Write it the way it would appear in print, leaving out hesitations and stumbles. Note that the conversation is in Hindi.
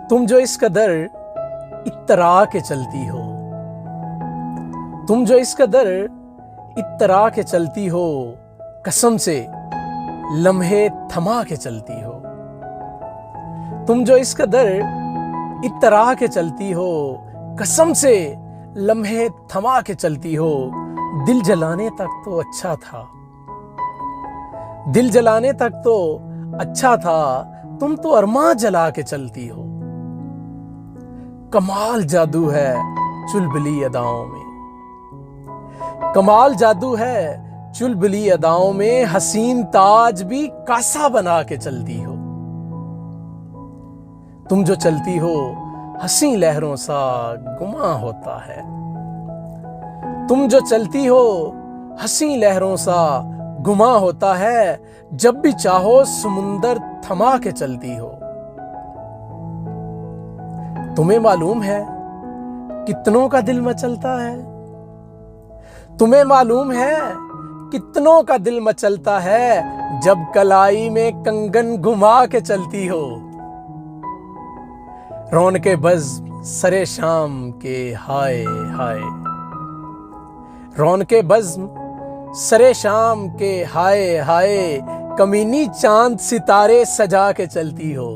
तुम जो इस कदर इत्तरा के चलती हो, तुम जो इस कदर इत्तरा के चलती हो, कसम से लम्हे थमा के चलती हो। तुम जो इस कदर इत्तरा के चलती हो, कसम से लम्हे थमा के चलती हो। दिल जलाने तक तो अच्छा था, दिल जलाने तक तो अच्छा था, तुम तो अरमां जला के चलती हो। कमाल जादू है चुलबुली अदाओं में, कमाल जादू है चुलबुली अदाओं में, हसीन ताज भी कासा बना के चलती हो। तुम जो चलती हो हंसी लहरों सा गुमा होता है, तुम जो चलती हो हंसी लहरों सा गुमा होता है। जब भी चाहो समुंदर थमा के चलती हो। तुम्हें मालूम है कितनों का दिल मचलता है, तुम्हें मालूम है कितनों का दिल मचलता है, जब कलाई में कंगन घुमा के चलती हो। रौनके बज़्म सरे शाम के हाय हाय, रौनके बज़्म सरे शाम के हाय हाय, कमीनी चांद सितारे सजा के चलती हो।